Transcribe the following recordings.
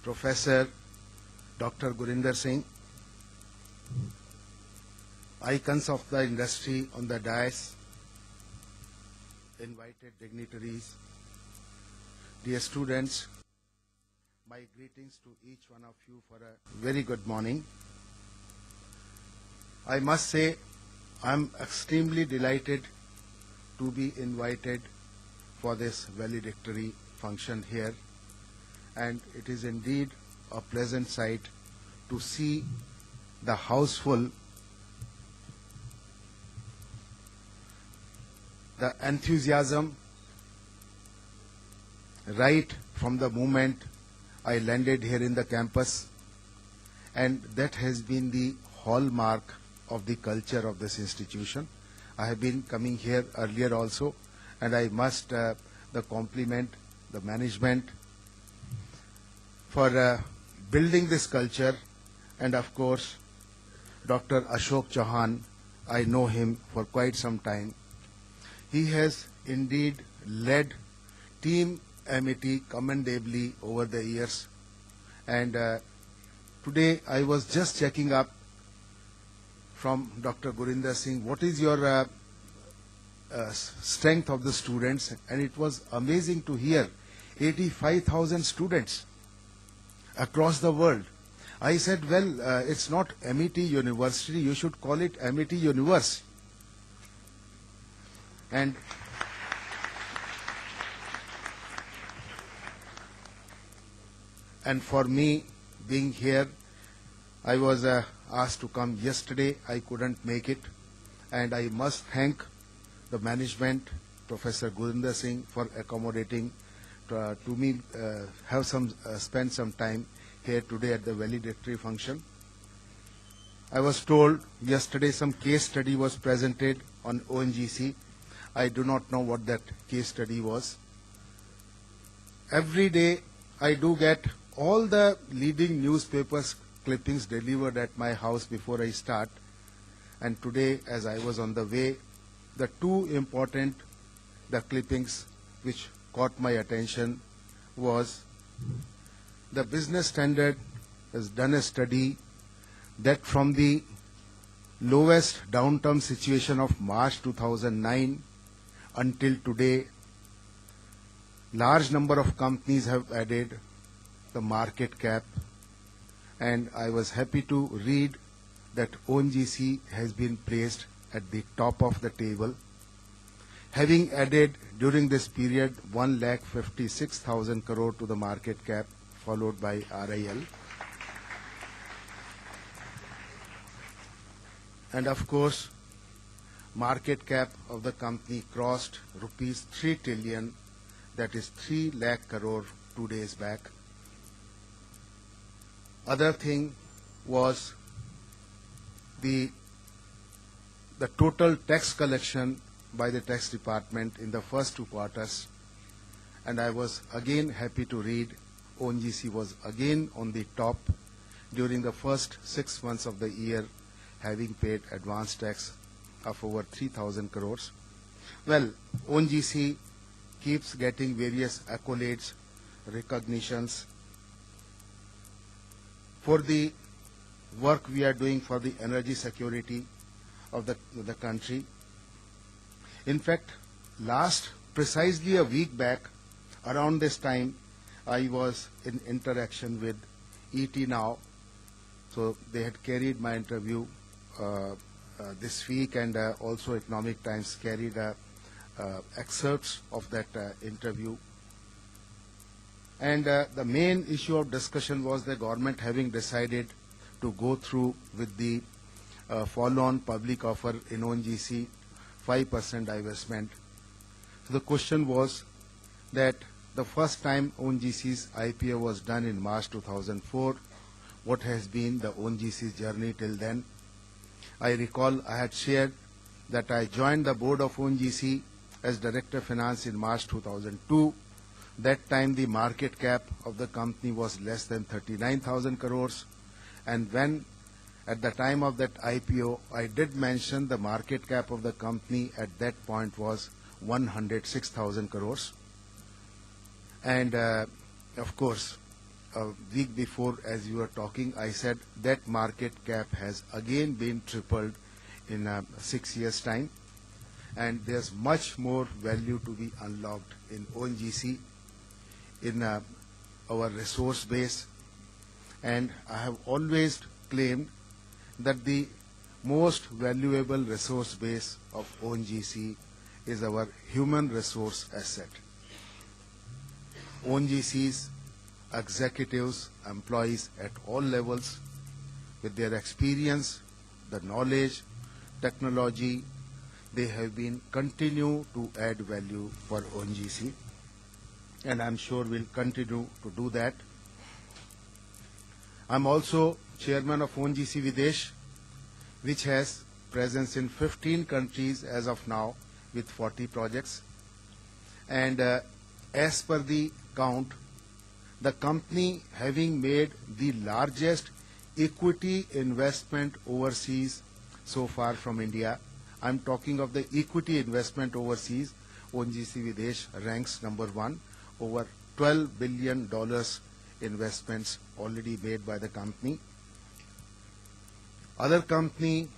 Professor Dr. Gurinder Singh, icons of the industry on the dais, invited dignitaries, dear students, my greetings to each one of you for a very good morning. I must say I'm extremely delighted to be invited for this valedictory function here, and it is indeed a pleasant sight to see the house full. The enthusiasm right from the moment I landed here in the campus, and that has been the hallmark of the culture of this institution. I have been coming here earlier also, and I must compliment the management for building this culture, and of course Dr. Ashok Chauhan. I know him for quite some time. He has indeed led Team Amity commendably over the years, and today I was just checking up from Dr. Gurinder Singh, what is your strength of the students, and it was amazing to hear 85,000 students across the world. I said, well, it's not Amity University, you should call it Amity Universe. And for me, being here, I was asked to come yesterday. I couldn't make it, and I must thank the management, Professor Gurinder Singh, for accommodating to me, spend some time here today at the valedictory function. I was told yesterday some case study was presented on ONGC. I do not know what that case study was. Every day I do get all the leading newspapers clippings delivered at my house before I start, and today as I was on the way, the two important clippings which caught my attention was the Business Standard has done a study that from the lowest downturn situation of March 2009 until today, large number of companies have added the market cap, and I was happy to read that ONGC has been placed at the top of the table, having added during this period 1,56,000 crore to the market cap, followed by RIL. And of course, market cap of the company crossed rupees 3 trillion, that is 3 lakh crore 2 days back. Other thing was the total tax collection by the tax department in the first 2 quarters, and I was again happy to read ONGC was again on the top during the first 6 months of the year, having paid advance tax of over 3,000 crores. Well, ONGC keeps getting various accolades, recognitions for the work we are doing for the energy security of the country. In fact, precisely a week back, around this time, I was in interaction with ET Now. So they had carried my interview this week, and also Economic Times carried excerpts of that interview. And the main issue of discussion was the government having decided to go through with the follow-on public offer in ONGC, 5% divestment. So the question was that the first time ONGC's IPO was done in March 2004, what has been the ONGC's journey till then? I recall I had shared that I joined the board of ONGC as Director of Finance in March 2002. That time the market cap of the company was less than 39,000 crores, and when At the time of that IPO, I did mention the market cap of the company at that point was 106,000 crores. And of course, a week before, as you were talking, I said that market cap has again been tripled in 6 years' time. And there's much more value to be unlocked in ONGC, in our resource base. And I have always claimed that the most valuable resource base of ONGC is our human resource asset. ONGC's executives, employees at all levels, with their experience, the knowledge, technology, they have been continue to add value for ONGC, and I'm sure we'll continue to do that. I'm also chairman of ONGC Videsh, which has presence in 15 countries as of now with 40 projects. And as per the count, the company having made the largest equity investment overseas so far from India. I'm talking of the equity investment overseas. ONGC Videsh ranks number 1, over $12 billion investments already made by the company. Other company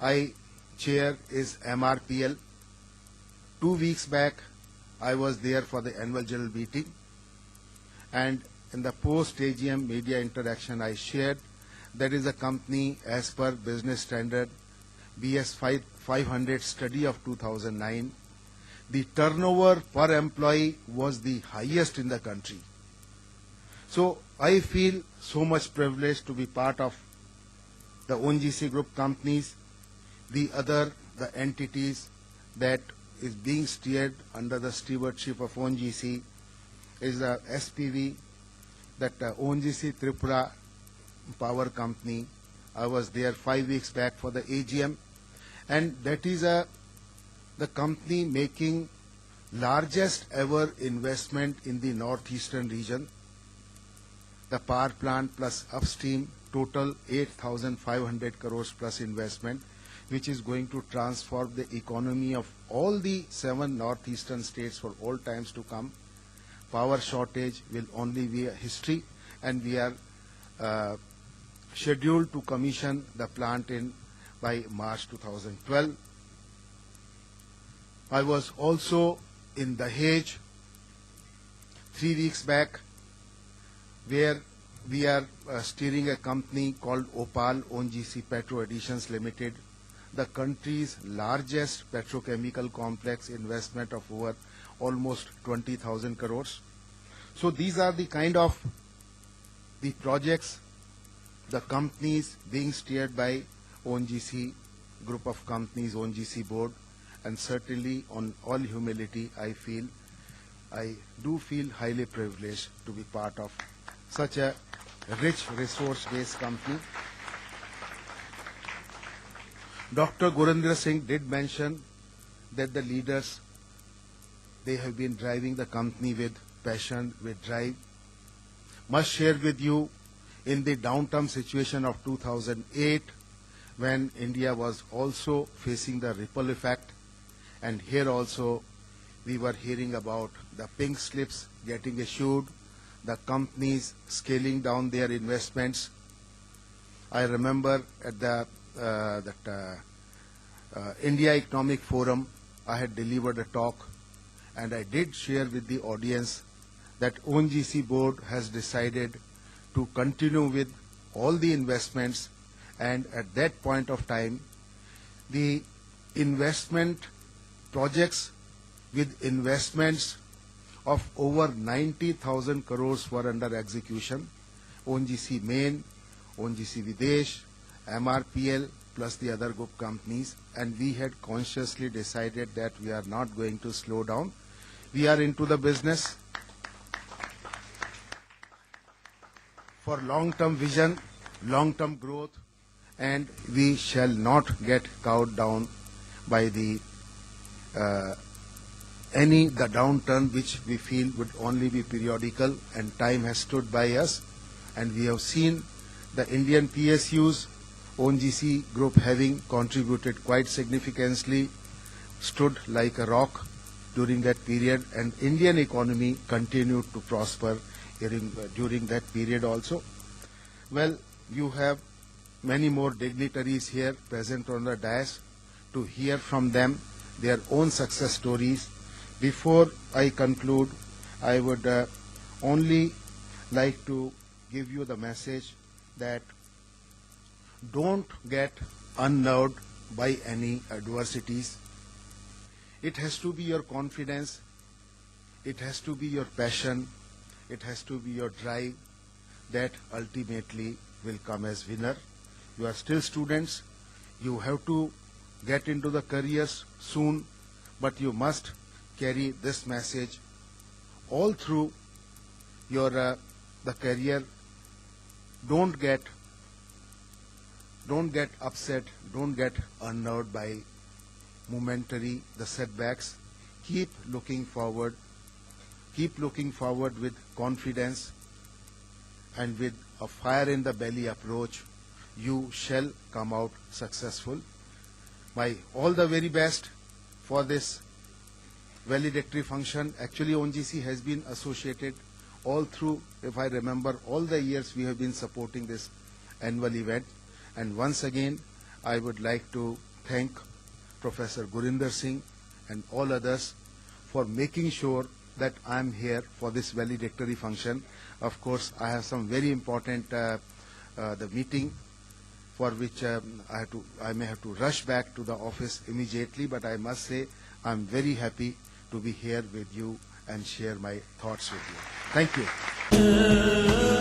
I chair is MRPL. 2 weeks back, I was there for the annual general meeting, and in the post-AGM media interaction I shared, that is a company as per business standard BS 500 study of 2009. The turnover per employee was the highest in the country. So I feel so much privileged to be part of the ONGC group companies, the entities that is being steered under the stewardship of ONGC is the SPV, that ONGC Tripura Power Company. I was there 5 weeks back for the AGM, and that is the company making largest ever investment in the northeastern region. The power plant plus upstream, total 8,500 crores plus investment, which is going to transform the economy of all the 7 northeastern states for all times to come. Power shortage will only be a history, and we are scheduled to commission the plant by March 2012. I was also in Dahej 3 weeks back, where we are steering a company called OPaL, ONGC Petro Additions Limited, the country's largest petrochemical complex investment of over almost 20,000 crores. So these are the kind of the projects, the companies being steered by ONGC group of companies, ONGC board, and certainly on all humility, I do feel highly privileged to be part of such a rich resource-based company. Dr. Gurinder Singh did mention that the leaders, they have been driving the company with passion, with drive. Must share with you, in the downturn situation of 2008, when India was also facing the ripple effect, and here also we were hearing about the pink slips getting issued, the companies scaling down their investments. I remember at the India Economic Forum, I had delivered a talk, and I did share with the audience that ONGC board has decided to continue with all the investments, and at that point of time, the investment projects with investments of over 90,000 crores were under execution. ONGC Main, ONGC Videsh, MRPL, plus the other group companies, and we had consciously decided that we are not going to slow down. We are into the business for long-term vision, long-term growth, and we shall not get cowed down by the downturn, which we feel would only be periodical, and time has stood by us, and we have seen the Indian PSUs, ONGC group having contributed quite significantly, stood like a rock during that period, and Indian economy continued to prosper during that period also. Well, you have many more dignitaries here present on the dais to hear from them their own success stories. Before I conclude, I would only like to give you the message that don't get unnerved by any adversities. It has to be your confidence, it has to be your passion, it has to be your drive that ultimately will come as winner. You are still students, you have to get into the careers soon, but you must carry this message all through your the career. Don't get upset, don't get unnerved by momentary the setbacks. Keep looking forward with confidence and with a fire in the belly approach. You shall come out successful. My all the very best for this valedictory function. Actually, ONGC has been associated all through, if I remember, all the years we have been supporting this annual event. And once again, I would like to thank Professor Gurinder Singh and all others for making sure that I am here for this valedictory function. Of course, I have some very important the meeting for which I may have to rush back to the office immediately, but I must say I am very happy to be here with you and share my thoughts with you. Thank you.